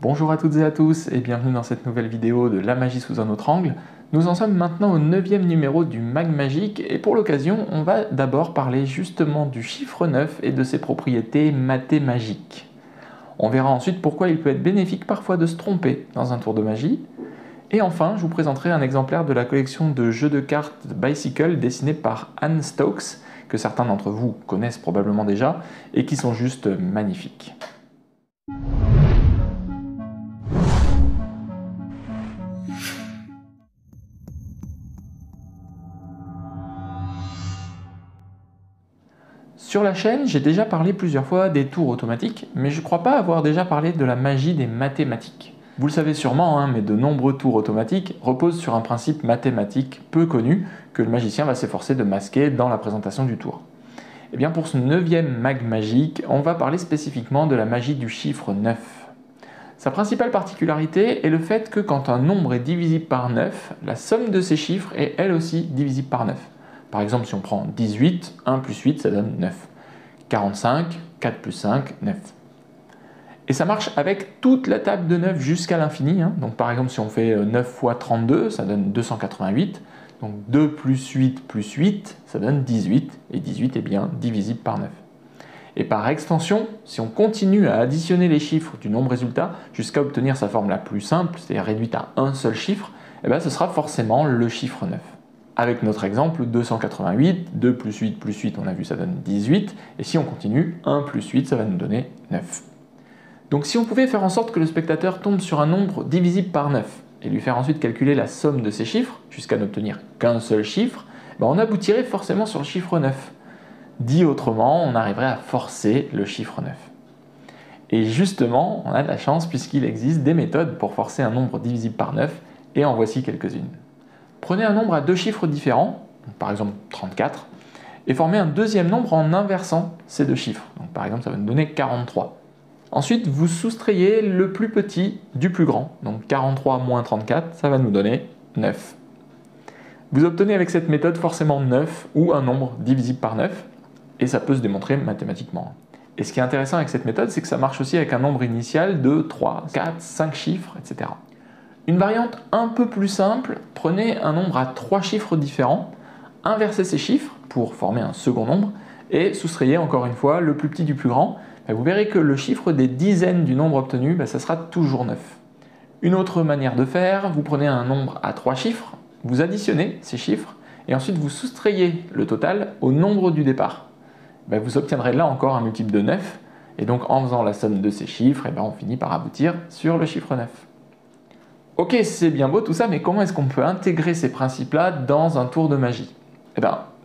Bonjour à toutes et à tous et bienvenue dans cette nouvelle vidéo de la magie sous un autre angle. Nous en sommes maintenant au 9e numéro du Mag Magique et pour l'occasion on va d'abord parler justement du chiffre 9 et de ses propriétés mathémagiques. On verra ensuite pourquoi il peut être bénéfique parfois de se tromper dans un tour de magie. Et enfin je vous présenterai un exemplaire de la collection de jeux de cartes Bicycle dessinée par Anne Stokes, que certains d'entre vous connaissent probablement déjà et qui sont juste magnifiques. Sur la chaîne, j'ai déjà parlé plusieurs fois des tours automatiques, mais je ne crois pas avoir déjà parlé de la magie des mathématiques. Vous le savez sûrement, mais de nombreux tours automatiques reposent sur un principe mathématique peu connu que le magicien va s'efforcer de masquer dans la présentation du tour. Et bien pour ce 9e mag magique, on va parler spécifiquement de la magie du chiffre 9. Sa principale particularité est le fait que quand un nombre est divisible par 9, la somme de ses chiffres est elle aussi divisible par 9. Par exemple, si on prend 18, 1 plus 8, ça donne 9. 45, 4 plus 5, 9. Et ça marche avec toute la table de 9 jusqu'à l'infini. Donc par exemple, si on fait 9 fois 32, ça donne 288. Donc 2 plus 8, ça donne 18. Et 18 est bien divisible par 9. Et par extension, si on continue à additionner les chiffres du nombre résultat jusqu'à obtenir sa forme la plus simple, c'est-à-dire réduite à un seul chiffre, ce sera forcément le chiffre 9. Avec notre exemple, 288, 2 plus 8, on a vu, ça donne 18. Et si on continue, 1 plus 8, ça va nous donner 9. Donc si on pouvait faire en sorte que le spectateur tombe sur un nombre divisible par 9, et lui faire ensuite calculer la somme de ces chiffres, jusqu'à n'obtenir qu'un seul chiffre, on aboutirait forcément sur le chiffre 9. Dit autrement, on arriverait à forcer le chiffre 9. Et justement, on a de la chance puisqu'il existe des méthodes pour forcer un nombre divisible par 9, et en voici quelques-unes. Prenez un nombre à deux chiffres différents, par exemple 34, et formez un deuxième nombre en inversant ces deux chiffres. Donc, par exemple, ça va nous donner 43. Ensuite, vous soustrayez le plus petit du plus grand. Donc 43 moins 34, ça va nous donner 9. Vous obtenez avec cette méthode forcément 9 ou un nombre divisible par 9, et ça peut se démontrer mathématiquement. Et ce qui est intéressant avec cette méthode, c'est que ça marche aussi avec un nombre initial de 3, 4, 5 chiffres, etc. Une variante un peu plus simple, prenez un nombre à 3 chiffres différents, inversez ces chiffres pour former un second nombre, et soustrayez encore une fois le plus petit du plus grand. Vous verrez que le chiffre des dizaines du nombre obtenu, ça sera toujours 9. Une autre manière de faire, vous prenez un nombre à 3 chiffres, vous additionnez ces chiffres, et ensuite vous soustrayez le total au nombre du départ. Vous obtiendrez là encore un multiple de 9, et donc en faisant la somme de ces chiffres, on finit par aboutir sur le chiffre 9. Ok, c'est bien beau tout ça, mais comment est-ce qu'on peut intégrer ces principes-là dans un tour de magie?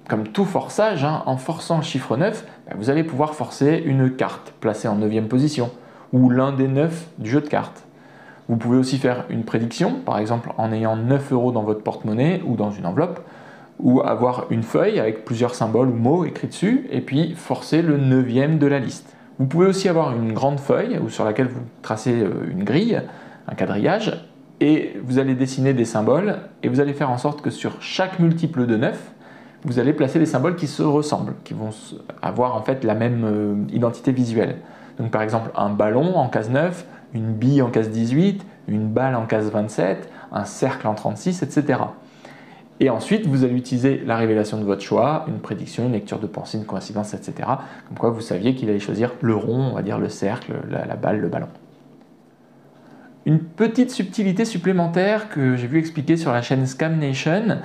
Comme tout forçage, en forçant le chiffre 9, vous allez pouvoir forcer une carte placée en 9e position, ou l'un des 9 du jeu de cartes. Vous pouvez aussi faire une prédiction, par exemple en ayant 9 € dans votre porte-monnaie ou dans une enveloppe, ou avoir une feuille avec plusieurs symboles ou mots écrits dessus, et puis forcer le 9e de la liste. Vous pouvez aussi avoir une grande feuille sur laquelle vous tracez une grille, un quadrillage, et vous allez dessiner des symboles, et vous allez faire en sorte que sur chaque multiple de 9, vous allez placer des symboles qui se ressemblent, qui vont avoir en fait la même identité visuelle. Donc par exemple un ballon en case 9, une bille en case 18, une balle en case 27, un cercle en 36, etc. Et ensuite, vous allez utiliser la révélation de votre choix, une prédiction, une lecture de pensée, une coïncidence, etc. Comme quoi vous saviez qu'il allait choisir le rond, on va dire le cercle, la balle, le ballon. Une petite subtilité supplémentaire que j'ai vu expliquer sur la chaîne Scam Nation,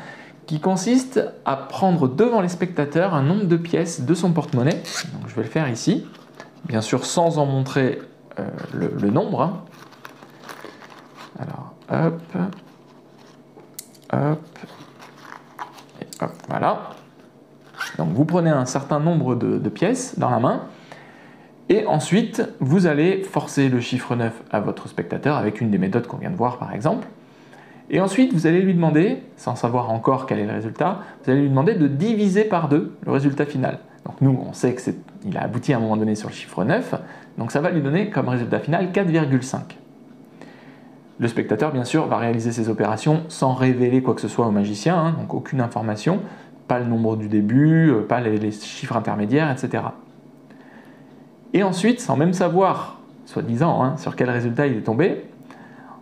qui consiste à prendre devant les spectateurs un nombre de pièces de son porte-monnaie. Donc je vais le faire ici, bien sûr sans en montrer le nombre. Alors hop, hop, et hop, voilà. Donc vous prenez un certain nombre de pièces dans la main, et ensuite vous allez forcer le chiffre 9 à votre spectateur avec une des méthodes qu'on vient de voir par exemple. Et ensuite, vous allez lui demander, sans savoir encore quel est le résultat, vous allez lui demander de diviser par 2 le résultat final. Donc nous, on sait qu'il a abouti à un moment donné sur le chiffre 9, donc ça va lui donner comme résultat final 4,5. Le spectateur, bien sûr, va réaliser ces opérations sans révéler quoi que ce soit au magicien, donc aucune information, pas le nombre du début, pas les chiffres intermédiaires, etc. Et ensuite, sans même savoir soi-disant, hein, sur quel résultat il est tombé,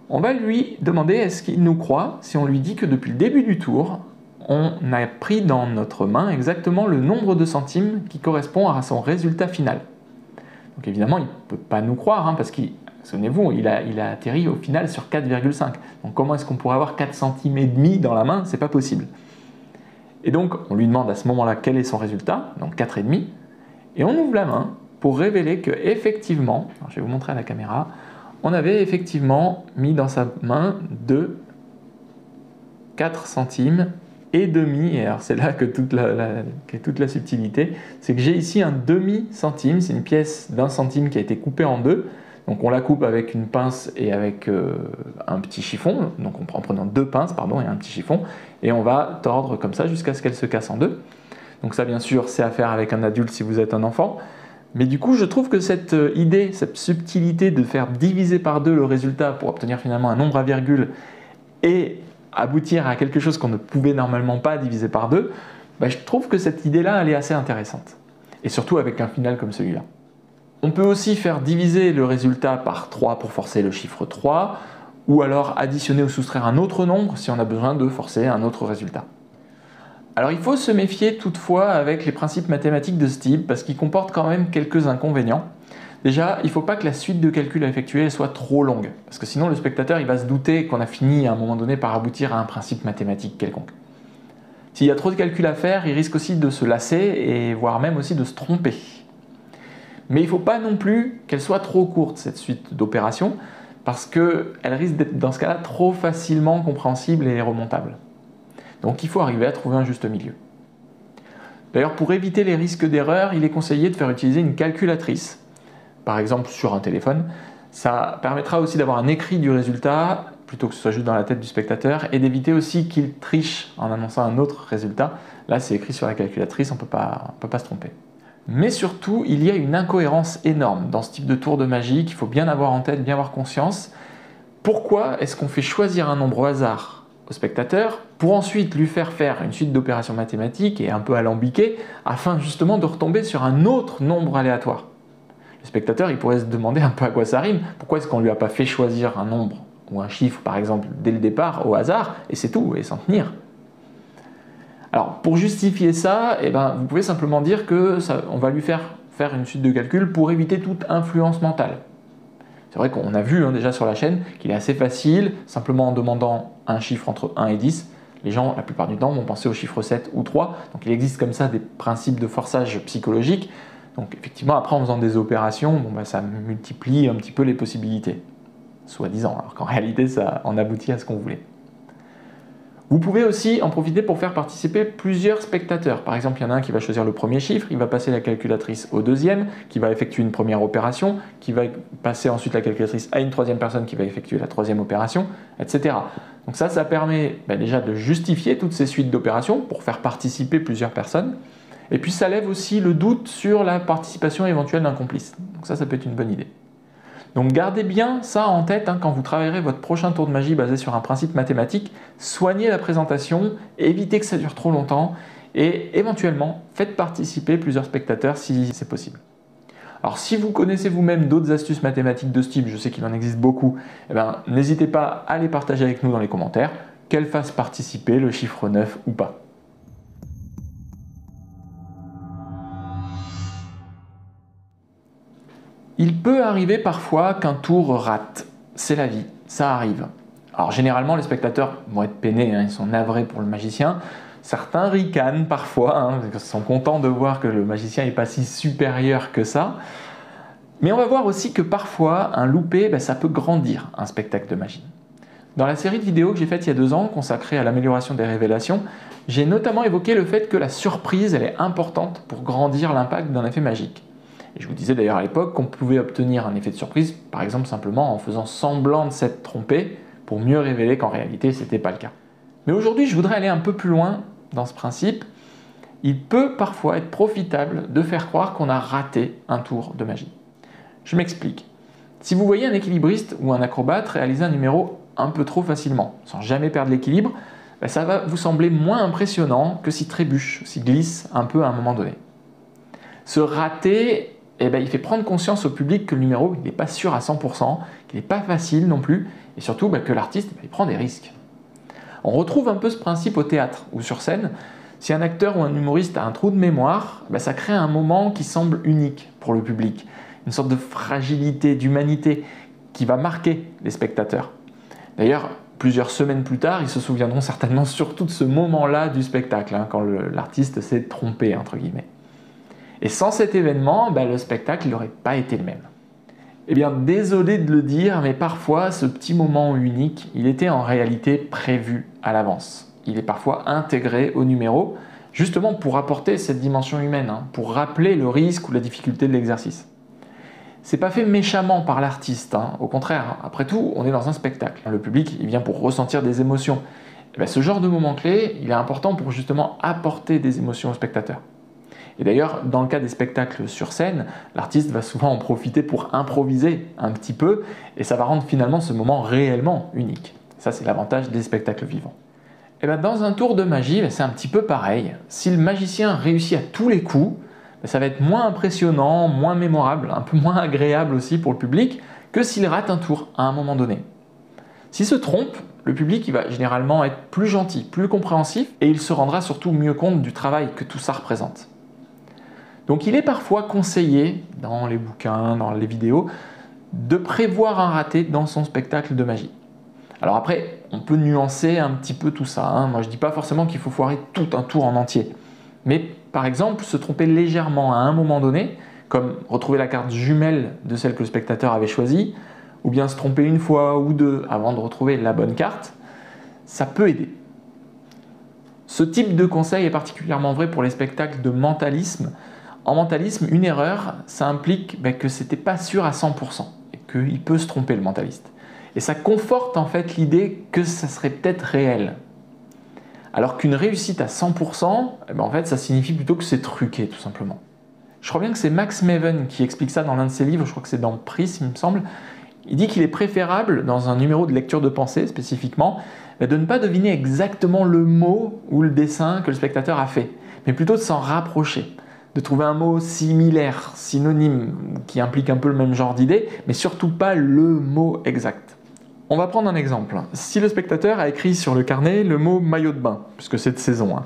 on va lui demander est-ce qu'il nous croit si on lui dit que depuis le début du tour, on a pris dans notre main exactement le nombre de centimes qui correspond à son résultat final. Donc évidemment, il ne peut pas nous croire, hein, parce que, souvenez-vous, il a atterri au final sur 4,5. Donc comment est-ce qu'on pourrait avoir 4 centimes et demi dans la main? C'est pas possible. Et donc, on lui demande à ce moment-là quel est son résultat, donc 4,5, et on ouvre la main pour révéler que effectivement, je vais vous montrer à la caméra, on avait effectivement mis dans sa main 4 centimes et demi, et alors c'est là que toute la subtilité, c'est que j'ai ici un demi-centime, c'est une pièce d'1 centime qui a été coupée en deux, donc on la coupe avec une pince et avec un petit chiffon, donc en prenant 2 pinces et un petit chiffon, et on va tordre comme ça jusqu'à ce qu'elle se casse en deux. Donc ça bien sûr c'est à faire avec un adulte si vous êtes un enfant, mais du coup je trouve que cette idée, cette subtilité de faire diviser par 2 le résultat pour obtenir finalement un nombre à virgule et aboutir à quelque chose qu'on ne pouvait normalement pas diviser par 2, je trouve que cette idée-là elle est assez intéressante, et surtout avec un final comme celui-là. On peut aussi faire diviser le résultat par 3 pour forcer le chiffre 3, ou alors additionner ou soustraire un autre nombre si on a besoin de forcer un autre résultat. Alors il faut se méfier toutefois avec les principes mathématiques de ce type, parce qu'ils comportent quand même quelques inconvénients. Déjà, il ne faut pas que la suite de calculs à effectuer soit trop longue, parce que sinon le spectateur il va se douter qu'on a fini à un moment donné par aboutir à un principe mathématique quelconque. S'il y a trop de calculs à faire, il risque aussi de se lasser, et voire même aussi de se tromper. Mais il ne faut pas non plus qu'elle soit trop courte, cette suite d'opérations, parce qu'elle risque d'être dans ce cas-là trop facilement compréhensible et remontable. Donc il faut arriver à trouver un juste milieu. D'ailleurs, pour éviter les risques d'erreur, il est conseillé de faire utiliser une calculatrice, par exemple sur un téléphone. Ça permettra aussi d'avoir un écrit du résultat, plutôt que ce soit juste dans la tête du spectateur, et d'éviter aussi qu'il triche en annonçant un autre résultat. Là, c'est écrit sur la calculatrice, on ne peut pas se tromper. Mais surtout, il y a une incohérence énorme dans ce type de tour de magie qu'il faut bien avoir en tête, bien avoir conscience. Pourquoi est-ce qu'on fait choisir un nombre au hasard au spectateur pour ensuite lui faire faire une suite d'opérations mathématiques et un peu alambiquées afin justement de retomber sur un autre nombre aléatoire? Le spectateur, il pourrait se demander un peu à quoi ça rime. Pourquoi est-ce qu'on ne lui a pas fait choisir un nombre ou un chiffre par exemple dès le départ au hasard et c'est tout, et s'en tenir? Alors, pour justifier ça, vous pouvez simplement dire qu'on va lui faire une suite de calculs pour éviter toute influence mentale. C'est vrai qu'on a vu déjà sur la chaîne qu'il est assez facile, simplement en demandant un chiffre entre 1 et 10, les gens, la plupart du temps, vont penser au chiffre 7 ou 3. Donc il existe comme ça des principes de forçage psychologique. Donc effectivement, après en faisant des opérations, ça multiplie un petit peu les possibilités, soi-disant, alors qu'en réalité, ça en aboutit à ce qu'on voulait. Vous pouvez aussi en profiter pour faire participer plusieurs spectateurs. Par exemple, il y en a un qui va choisir le premier chiffre, il va passer la calculatrice au deuxième, qui va effectuer une première opération, qui va passer ensuite la calculatrice à une troisième personne qui va effectuer la troisième opération, etc. Donc ça permet déjà de justifier toutes ces suites d'opérations pour faire participer plusieurs personnes. Et puis ça lève aussi le doute sur la participation éventuelle d'un complice. Donc ça peut être une bonne idée. Donc gardez bien ça en tête quand vous travaillerez votre prochain tour de magie basé sur un principe mathématique. Soignez la présentation, évitez que ça dure trop longtemps et éventuellement faites participer plusieurs spectateurs si c'est possible. Alors si vous connaissez vous-même d'autres astuces mathématiques de ce type, je sais qu'il en existe beaucoup, n'hésitez pas à les partager avec nous dans les commentaires, qu'elles fassent participer le chiffre 9 ou pas. Il peut arriver parfois qu'un tour rate. C'est la vie, ça arrive. Alors généralement, les spectateurs vont être peinés, ils sont navrés pour le magicien. Certains ricanent parfois, parce qu'ils sont contents de voir que le magicien n'est pas si supérieur que ça. Mais on va voir aussi que parfois, un loupé, ça peut grandir un spectacle de magie. Dans la série de vidéos que j'ai faite il y a 2 ans, consacrée à l'amélioration des révélations, j'ai notamment évoqué le fait que la surprise, elle est importante pour grandir l'impact d'un effet magique. Et je vous disais d'ailleurs à l'époque qu'on pouvait obtenir un effet de surprise, par exemple simplement en faisant semblant de s'être trompé, pour mieux révéler qu'en réalité ce n'était pas le cas. Mais aujourd'hui, je voudrais aller un peu plus loin dans ce principe. Il peut parfois être profitable de faire croire qu'on a raté un tour de magie. Je m'explique. Si vous voyez un équilibriste ou un acrobate réaliser un numéro un peu trop facilement, sans jamais perdre l'équilibre, ça va vous sembler moins impressionnant que s'il trébuche, s'il glisse un peu à un moment donné. Ce raté, eh ben, il fait prendre conscience au public que le numéro n'est pas sûr à 100%, qu'il n'est pas facile non plus, et surtout que l'artiste il prend des risques. On retrouve un peu ce principe au théâtre ou sur scène. Si un acteur ou un humoriste a un trou de mémoire, ça crée un moment qui semble unique pour le public, une sorte de fragilité, d'humanité qui va marquer les spectateurs. D'ailleurs, plusieurs semaines plus tard, ils se souviendront certainement surtout de ce moment-là du spectacle, quand l'artiste s'est trompé, entre guillemets. Et sans cet événement, le spectacle n'aurait pas été le même. Eh bien, désolé de le dire, mais parfois, ce petit moment unique, il était en réalité prévu à l'avance. Il est parfois intégré au numéro, justement pour apporter cette dimension humaine, pour rappeler le risque ou la difficulté de l'exercice. C'est pas fait méchamment par l'artiste, au contraire, après tout, on est dans un spectacle. Le public, il vient pour ressentir des émotions. Ce genre de moment clé, il est important pour justement apporter des émotions au spectateur. Et d'ailleurs, dans le cas des spectacles sur scène, l'artiste va souvent en profiter pour improviser un petit peu, et ça va rendre finalement ce moment réellement unique. Ça, c'est l'avantage des spectacles vivants. Et dans un tour de magie, c'est un petit peu pareil. Si le magicien réussit à tous les coups, ça va être moins impressionnant, moins mémorable, un peu moins agréable aussi pour le public que s'il rate un tour à un moment donné. S'il se trompe, le public il va généralement être plus gentil, plus compréhensif, et il se rendra surtout mieux compte du travail que tout ça représente. Donc il est parfois conseillé, dans les bouquins, dans les vidéos, de prévoir un raté dans son spectacle de magie. Alors après, on peut nuancer un petit peu tout ça. Moi je ne dis pas forcément qu'il faut foirer tout un tour en entier. Mais par exemple, se tromper légèrement à un moment donné, comme retrouver la carte jumelle de celle que le spectateur avait choisie, ou bien se tromper une fois ou deux avant de retrouver la bonne carte, ça peut aider. Ce type de conseil est particulièrement vrai pour les spectacles de mentalisme. En mentalisme, une erreur, ça implique que c'était pas sûr à 100% et qu'il peut se tromper le mentaliste. Et ça conforte en fait l'idée que ça serait peut-être réel. Alors qu'une réussite à 100%, en fait, ça signifie plutôt que c'est truqué, tout simplement. Je crois bien que c'est Max Maven qui explique ça dans l'un de ses livres, je crois que c'est dans Pris, il me semble. Il dit qu'il est préférable, dans un numéro de lecture de pensée spécifiquement, de ne pas deviner exactement le mot ou le dessin que le spectateur a fait, mais plutôt de s'en rapprocher, de trouver un mot similaire, synonyme, qui implique un peu le même genre d'idée, mais surtout pas le mot exact. On va prendre un exemple. Si le spectateur a écrit sur le carnet le mot maillot de bain, puisque c'est de saison,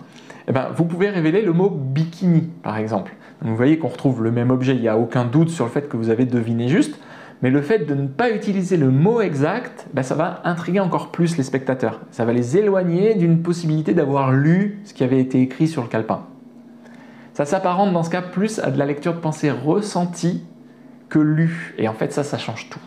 vous pouvez révéler le mot bikini, par exemple. Donc vous voyez qu'on retrouve le même objet, il n'y a aucun doute sur le fait que vous avez deviné juste, mais le fait de ne pas utiliser le mot exact, ça va intriguer encore plus les spectateurs. Ça va les éloigner d'une possibilité d'avoir lu ce qui avait été écrit sur le calepin. Ça s'apparente dans ce cas plus à de la lecture de pensée ressentie que lue, et en fait ça change tout.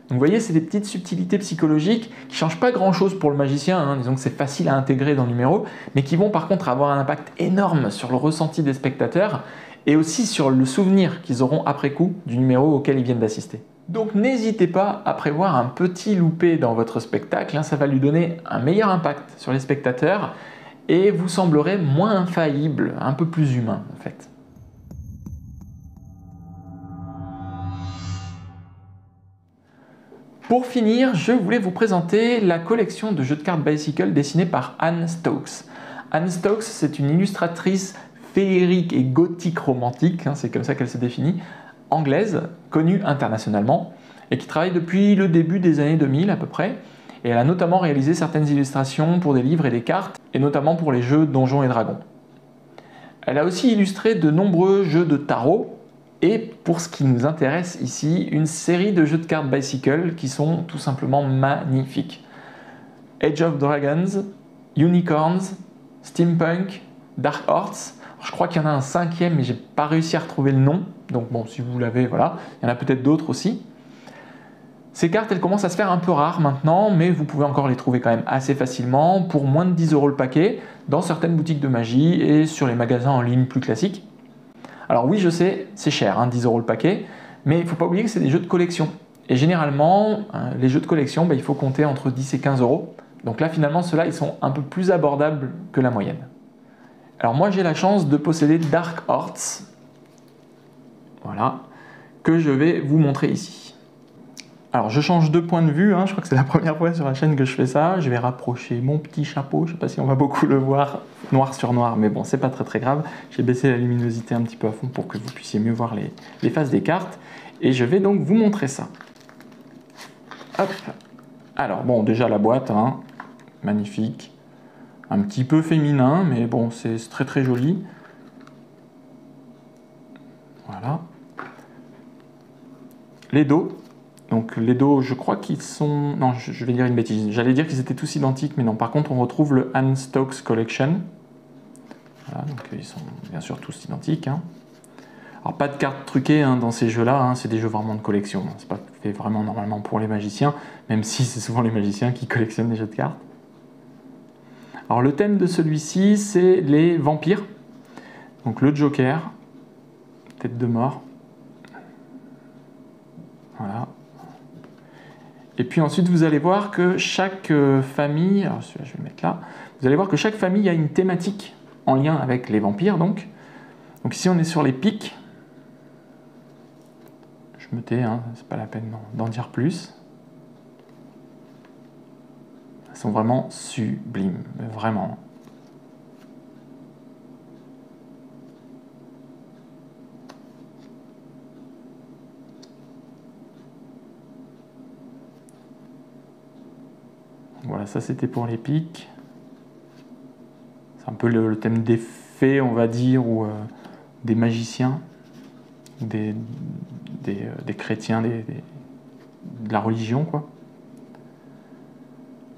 Donc vous voyez, c'est des petites subtilités psychologiques qui ne changent pas grand-chose pour le magicien, disons que c'est facile à intégrer dans le numéro, mais qui vont par contre avoir un impact énorme sur le ressenti des spectateurs et aussi sur le souvenir qu'ils auront après coup du numéro auquel ils viennent d'assister. Donc n'hésitez pas à prévoir un petit loupé dans votre spectacle, ça va lui donner un meilleur impact sur les spectateurs et vous semblerez moins infaillible, un peu plus humain en fait. Pour finir, je voulais vous présenter la collection de jeux de cartes Bicycle dessinée par Anne Stokes. Anne Stokes, c'est une illustratrice féerique et gothique romantique, c'est comme ça qu'elle se définit, anglaise, connue internationalement, et qui travaille depuis le début des années 2000 à peu près. Et elle a notamment réalisé certaines illustrations pour des livres et des cartes, et notamment pour les jeux Donjons et Dragons. Elle a aussi illustré de nombreux jeux de tarot, et pour ce qui nous intéresse ici, une série de jeux de cartes Bicycle qui sont tout simplement magnifiques. Age of Dragons, Unicorns, Steampunk, Dark Horse. Je crois qu'il y en a un cinquième, mais j'ai pas réussi à retrouver le nom. Donc bon, si vous l'avez, voilà. Il y en a peut-être d'autres aussi. Ces cartes, elles commencent à se faire un peu rares maintenant, mais vous pouvez encore les trouver quand même assez facilement pour moins de 10 € le paquet, dans certaines boutiques de magie et sur les magasins en ligne plus classiques. Alors oui, je sais, c'est cher, 10 € le paquet, mais il ne faut pas oublier que c'est des jeux de collection. Et généralement, les jeux de collection, il faut compter entre 10 et 15 €. Donc là, finalement, ceux-là, ils sont un peu plus abordables que la moyenne. Alors moi, j'ai la chance de posséder Dark Horse, voilà, que je vais vous montrer ici. Alors je change de point de vue, hein. Je crois que c'est la première fois sur la chaîne que je fais ça. Je vais rapprocher mon petit chapeau, je ne sais pas si on va beaucoup le voir noir sur noir, mais bon, c'est pas très grave. J'ai baissé la luminosité un petit peu à fond pour que vous puissiez mieux voir les faces des cartes. Et je vais donc vous montrer ça. Hop. Alors bon, déjà la boîte, hein, magnifique. Un petit peu féminin, mais bon, c'est très joli. Voilà. Les dos. Donc les dos, je crois qu'ils sont... Non, je vais dire une bêtise. J'allais dire qu'ils étaient tous identiques, mais non. Par contre, on retrouve le Anne Stokes Collection. Voilà, donc ils sont bien sûr tous identiques. Hein. Alors pas de cartes truquées hein, dans ces jeux-là, hein, c'est des jeux vraiment de collection. C'est pas fait vraiment normalement pour les magiciens, même si c'est souvent les magiciens qui collectionnent les jeux de cartes. Alors le thème de celui-ci, c'est les vampires. Donc le Joker, tête de mort. Voilà. Et puis ensuite, vous allez voir que chaque famille, alors celui-là je vais le mettre là, vous allez voir que chaque famille a une thématique en lien avec les vampires. Donc ici, on est sur les pics. Je me tais, hein, c'est pas la peine d'en dire plus. Elles sont vraiment sublimes, vraiment. Voilà, ça c'était pour les pics. C'est un peu le thème des fées, on va dire, ou des magiciens, des chrétiens, de la religion, quoi.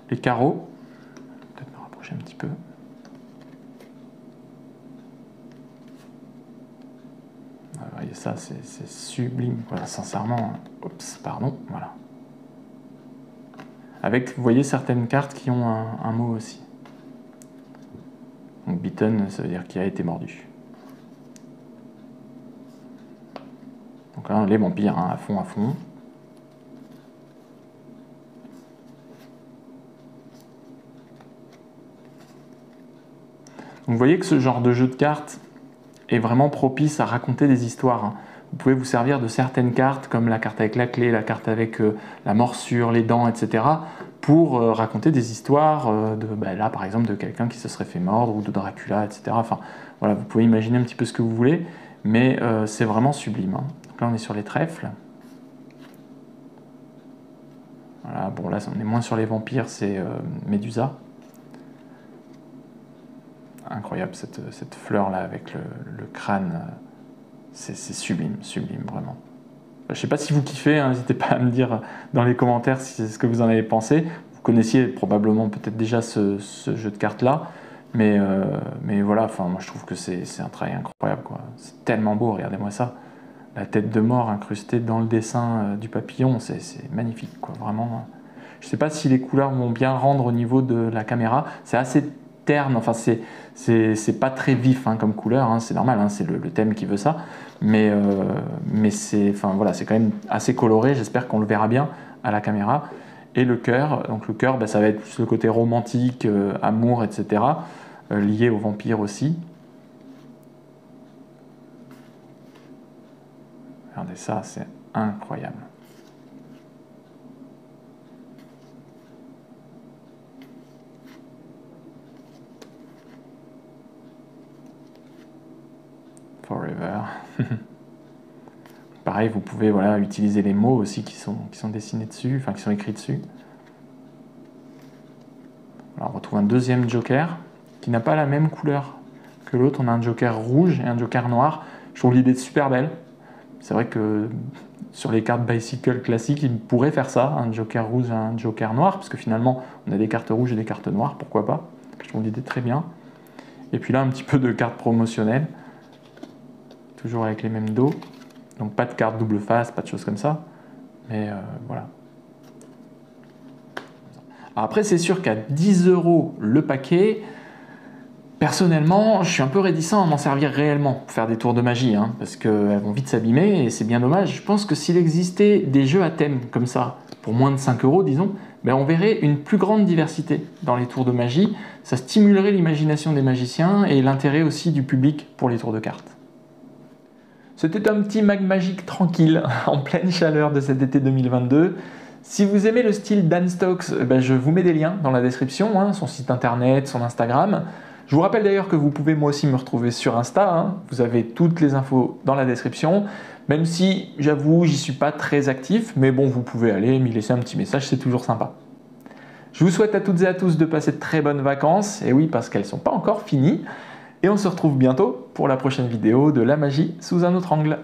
Les carreaux, peut-être me rapprocher un petit peu. Et ça, c'est sublime, voilà, sincèrement. Oups, pardon, voilà. Avec, vous voyez, certaines cartes qui ont un mot aussi. Donc bitten, ça veut dire qu'il a été mordu. Donc là, les vampires, hein, à fond. Donc vous voyez que ce genre de jeu de cartes est vraiment propice à raconter des histoires. Hein. Vous pouvez vous servir de certaines cartes, comme la carte avec la clé, la carte avec la morsure, les dents, etc., pour raconter des histoires là, par exemple, de quelqu'un qui se serait fait mordre, ou de Dracula, etc. Enfin, voilà, vous pouvez imaginer un petit peu ce que vous voulez, mais c'est vraiment sublime. Hein. Donc là, on est sur les trèfles. Voilà, bon, là, on est moins sur les vampires, c'est Médusa. Incroyable, cette fleur-là, avec le crâne. C'est sublime, vraiment. Je ne sais pas si vous kiffez, hein, n'hésitez pas à me dire dans les commentaires si c'est ce que vous en avez pensé. Vous connaissiez probablement peut-être déjà ce jeu de cartes-là, mais voilà, moi je trouve que c'est un travail incroyable, quoi. C'est tellement beau, regardez-moi ça. La tête de mort incrustée dans le dessin du papillon, c'est magnifique, quoi, vraiment. Je ne sais pas si les couleurs vont bien rendre au niveau de la caméra, c'est assez terne, enfin c'est pas très vif hein, comme couleur, hein, c'est normal, hein, c'est le thème qui veut ça, mais c'est quand même assez coloré, j'espère qu'on le verra bien à la caméra. Et le cœur, donc le cœur, ça va être plus le côté romantique, amour, etc., lié au vampire aussi. Regardez ça, c'est incroyable. Forever. Pareil, vous pouvez utiliser les mots aussi qui sont dessinés dessus, enfin qui sont écrits dessus. Alors on retrouve un deuxième joker qui n'a pas la même couleur que l'autre. On a un joker rouge et un joker noir. Je trouve l'idée super belle. C'est vrai que sur les cartes bicycle classiques, ils pourraient faire ça, un joker rouge et un joker noir, parce que finalement on a des cartes rouges et des cartes noires, pourquoi pas. Je trouve l'idée très bien. Et puis là un petit peu de cartes promotionnelles. Toujours avec les mêmes dos. Donc pas de carte double face, pas de choses comme ça. Mais voilà. Après, c'est sûr qu'à 10 € le paquet, personnellement, je suis un peu réticent à m'en servir réellement pour faire des tours de magie, hein, parce qu'elles vont vite s'abîmer et c'est bien dommage. Je pense que s'il existait des jeux à thème comme ça, pour moins de 5 €, disons, on verrait une plus grande diversité dans les tours de magie. Ça stimulerait l'imagination des magiciens et l'intérêt aussi du public pour les tours de cartes. C'était un petit mag magique tranquille, en pleine chaleur de cet été 2022. Si vous aimez le style Dan Stokes, je vous mets des liens dans la description, hein, son site internet, son Instagram. Je vous rappelle d'ailleurs que vous pouvez moi aussi me retrouver sur Insta, hein. Vous avez toutes les infos dans la description, même si j'avoue j'y suis pas très actif, mais bon vous pouvez aller m'y laisser un petit message, c'est toujours sympa. Je vous souhaite à toutes et à tous de passer de très bonnes vacances, et oui parce qu'elles sont pas encore finies, et on se retrouve bientôt pour la prochaine vidéo de la magie sous un autre angle.